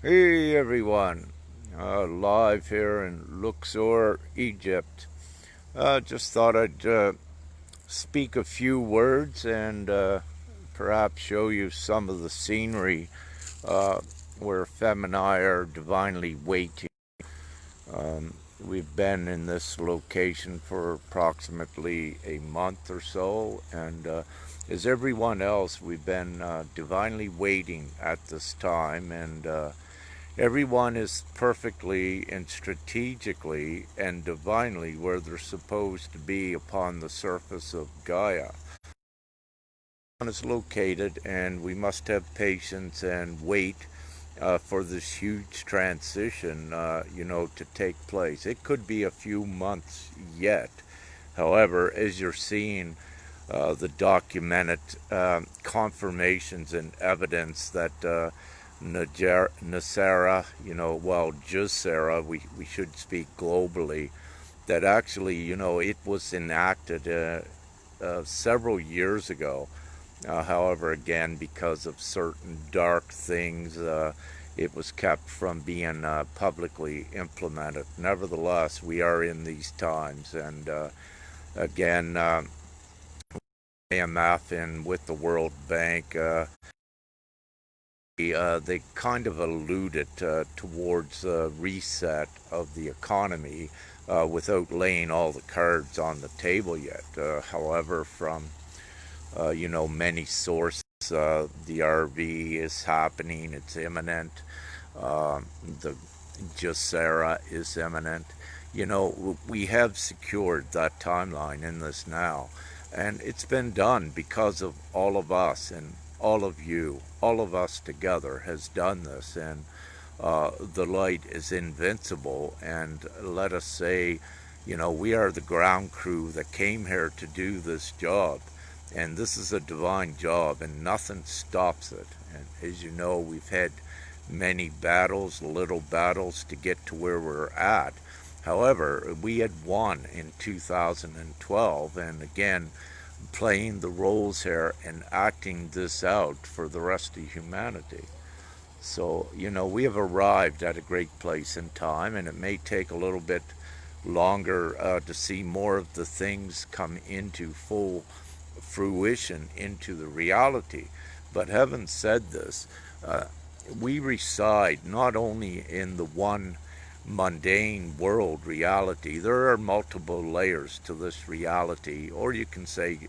Hey everyone, live here in Luxor, Egypt. Just thought I'd speak a few words and perhaps show you some of the scenery uh, where Fem and I are divinely waiting. We've been in this location for approximately a month or so, and as everyone else, we've been divinely waiting at this time, and everyone is perfectly and strategically and divinely where they're supposed to be upon the surface of Gaia. One is located, and we must have patience and wait for this huge transition, to take place. It could be a few months yet. However, as you're seeing the documented confirmations and evidence that Gesara, Gesara, we should speak globally, that actually, it was enacted several years ago. However, again, because of certain dark things, it was kept from being publicly implemented. Nevertheless, we are in these times, and again, IMF and with the World Bank, they kind of alluded towards a reset of the economy without laying all the cards on the table yet. However, from many sources, the RV is happening; it's imminent. The Gesara is imminent. We have secured that timeline in this now, and it's been done because of all of us and all of you, all of us together has done this, and the light is invincible. And let us say, we are the ground crew that came here to do this job, and this is a divine job, and nothing stops it. And as you know, we've had many battles, little battles to get to where we're at. However, we had won in 2012, and again, playing the roles here and acting this out for the rest of humanity. So, we have arrived at a great place in time, and it may take a little bit longer to see more of the things come into full fruition, into the reality. But having said this, uh, we reside not only in the one mundane world reality, there are multiple layers to this reality, or you can say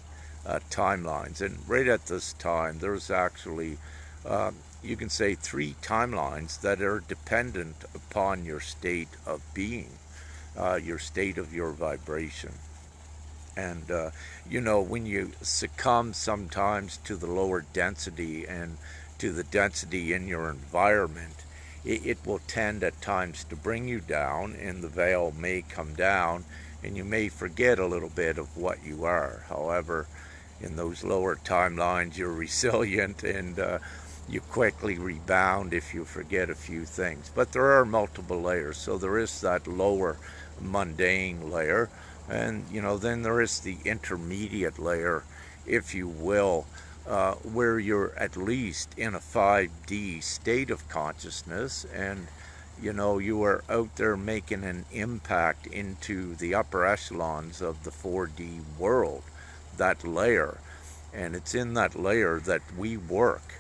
timelines. And right at this time, there's actually, you can say, three timelines that are dependent upon your state of being, your state of your vibration. And, when you succumb sometimes to the lower density and to the density in your environment, it will tend at times to bring you down, and the veil may come down, and you may forget a little bit of what you are. However, in those lower timelines, you're resilient, and you quickly rebound if you forget a few things. But there are multiple layers, so there is that lower mundane layer, and then there is the intermediate layer, if you will, where you're at least in a 5D state of consciousness, and you are out there making an impact into the upper echelons of the 4D world, that layer. And it's in that layer that we work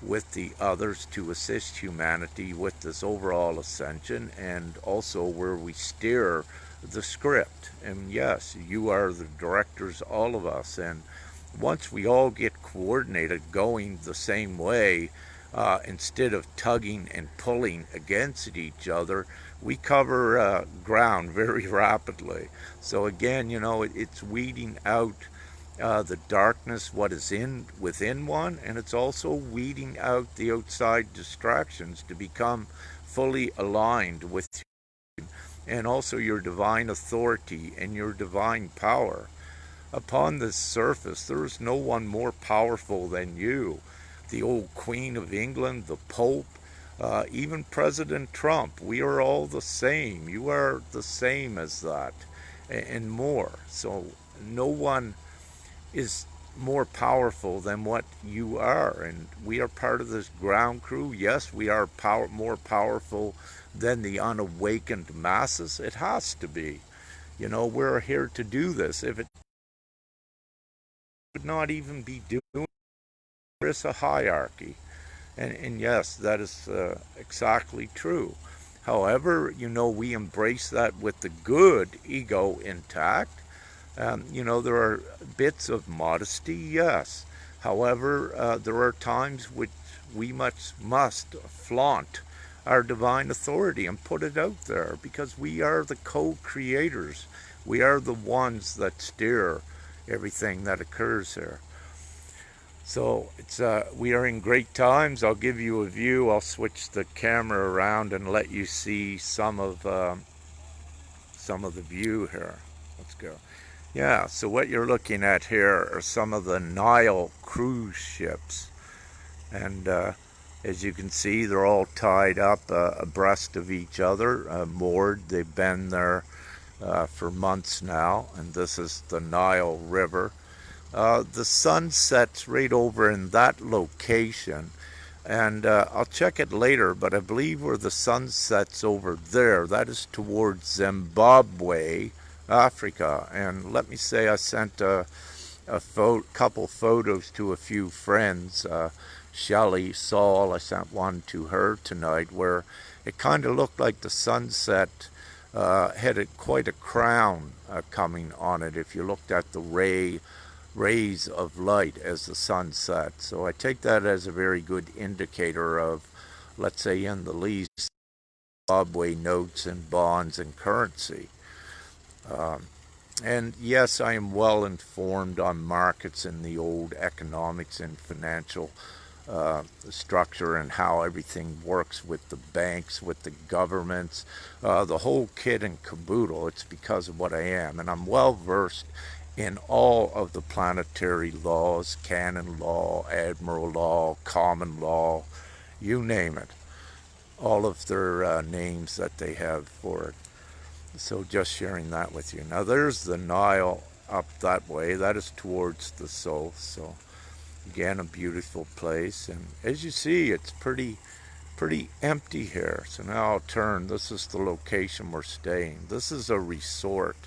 with the others to assist humanity with this overall ascension, and also where we steer the script. And yes, you are the directors, all of us. And once we all get coordinated, going the same way, instead of tugging and pulling against each other, we cover ground very rapidly. So again, it's weeding out the darkness, what is in within one, and it's also weeding out the outside distractions to become fully aligned with you, and also your divine authority and your divine power. Upon this surface, there is no one more powerful than you. The old Queen of England, the Pope, even President Trump, we are all the same. You are the same as that, and more. So no one is more powerful than what you are. And we are part of this ground crew. Yes, we are more powerful than the unawakened masses. It has to be. You know, we're here to do this. If it would not even be doing, there's a hierarchy. And yes, that is exactly true. However, you know, we embrace that with the good ego intact. You know, there are bits of modesty, yes. However, there are times which we must flaunt our divine authority and put it out there because we are the co-creators. We are the ones that steer everything that occurs here. So it's we are in great times. I'll give you a view. I'll switch the camera around and let you see some of the view here. Let's go. Yeah, so what you're looking at here are some of the Nile cruise ships. And as you can see, they're all tied up abreast of each other, moored. They've been there for months now, and this is the Nile River. The sun sets right over in that location, and I'll check it later, but I believe where the sun sets over there, that is towards Zimbabwe, Africa. And let me say I sent a couple photos to a few friends. Shelley, Saul, I sent one to her tonight where it kind of looked like the sunset had quite a crown coming on it if you looked at the rays of light as the sun sets. So I take that as a very good indicator of, let's say, in the least, Zimbabwe notes and bonds and currency. And yes, I am well informed on markets and the old economics and financial structure and how everything works with the banks, with the governments, the whole kit and caboodle. It's because of what I am. And I'm well versed in all of the planetary laws, canon law, admiral law, common law, you name it. All of their names that they have for it. So just sharing that with you. Now there's the Nile up that way. That is towards the south. So again, a beautiful place. And as you see, it's pretty empty here. So now I'll turn. This is the location we're staying. This is a resort.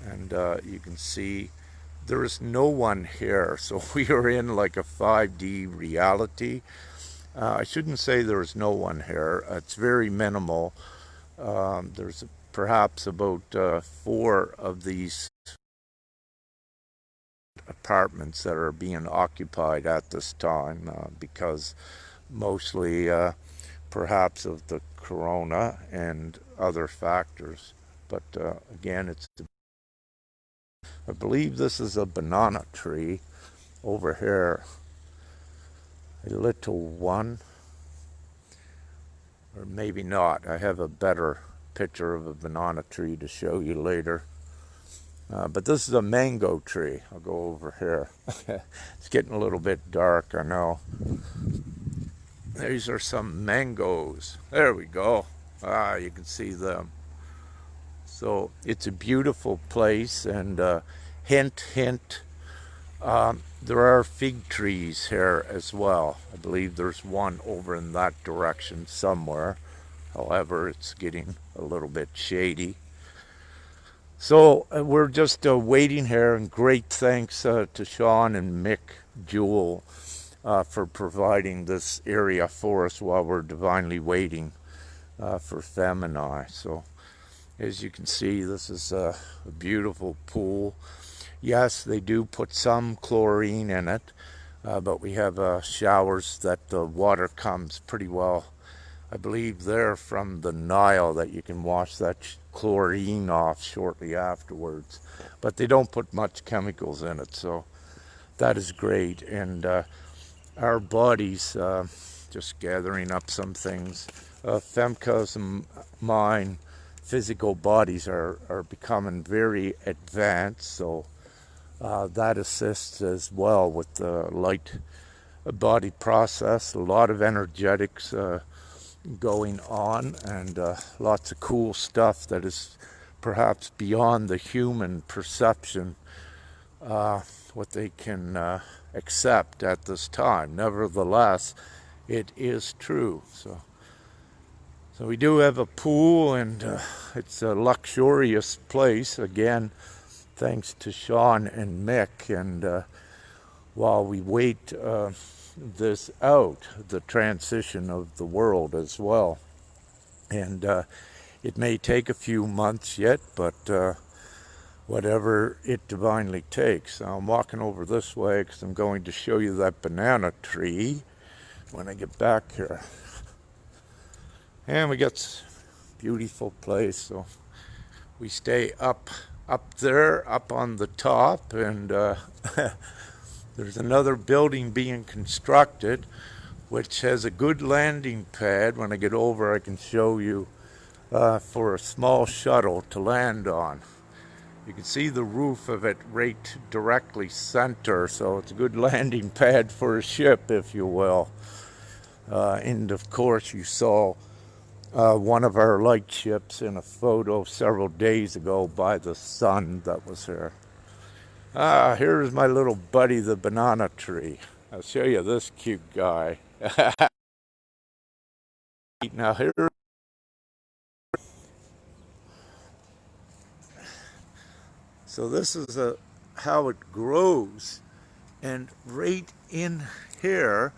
And you can see there is no one here. So we are in like a 5D reality. I shouldn't say there is no one here. It's very minimal. There's perhaps about 4 of these apartments that are being occupied at this time because mostly perhaps of the corona and other factors. But again, I believe this is a banana tree over here, a little one, or maybe not. I have a better picture of a banana tree to show you later. But this is a mango tree. I'll go over here. It's getting a little bit dark, I know. These are some mangoes. There we go. You can see them. So it's a beautiful place, and hint, hint, there are fig trees here as well. I believe there's one over in that direction somewhere. However, it's getting a little bit shady. So we're just waiting here, and great thanks to Sean and Mick Jewell for providing this area for us while we're divinely waiting for Femini. So as you can see, this is a beautiful pool. Yes, they do put some chlorine in it, but we have showers that the water comes pretty well. I believe they're from the Nile, that you can wash that chlorine off shortly afterwards. But they don't put much chemicals in it, so that is great. And our bodies, just gathering up some things, Femka's and mine, physical bodies are becoming very advanced, so that assists as well with the light body process. A lot of energetics going on, and lots of cool stuff that is perhaps beyond the human perception. what they can accept at this time. Nevertheless, it is true. So we do have a pool, and it's a luxurious place, again, thanks to Sean and Mick. And while we wait this out, the transition of the world as well. And it may take a few months yet, but whatever it divinely takes. Now, I'm walking over this way because I'm going to show you that banana tree when I get back here. And we got a beautiful place, so we stay up there, up on the top, and there's another building being constructed which has a good landing pad. When I get over, I can show you for a small shuttle to land on. You can see the roof of it right directly center, so it's a good landing pad for a ship, if you will. And of course, you saw one of our light ships in a photo several days ago by the sun that was here. Here's my little buddy, the banana tree. I'll show you this cute guy. Now here. So this is how it grows, and right in here,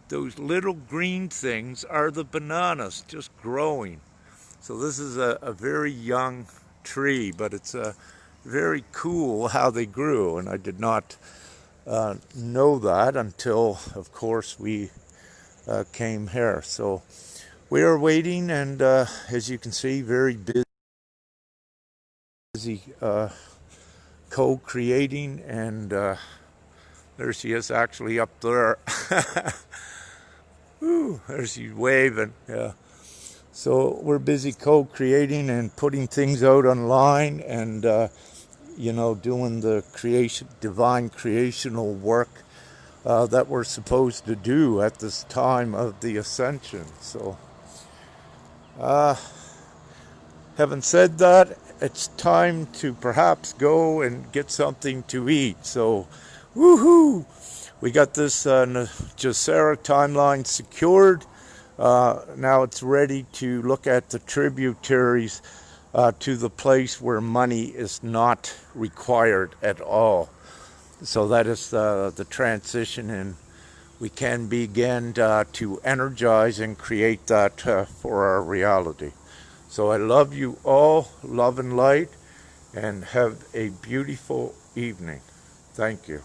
those little green things are the bananas just growing. So this is a very young tree, but it's very cool how they grew, and I did not know that until, of course, we came here. So we are waiting, and as you can see, very busy co-creating, and there she is, actually up there. Ooh, there she's waving. Yeah. So we're busy co-creating and putting things out online, and doing the divine creational work that we're supposed to do at this time of the Ascension. So having said that, it's time to perhaps go and get something to eat. So, woohoo! We got this Gesara timeline secured. Now it's ready to look at the tributaries to the place where money is not required at all. So that is the transition, and we can begin to energize and create that for our reality. So I love you all, love and light, and have a beautiful evening. Thank you.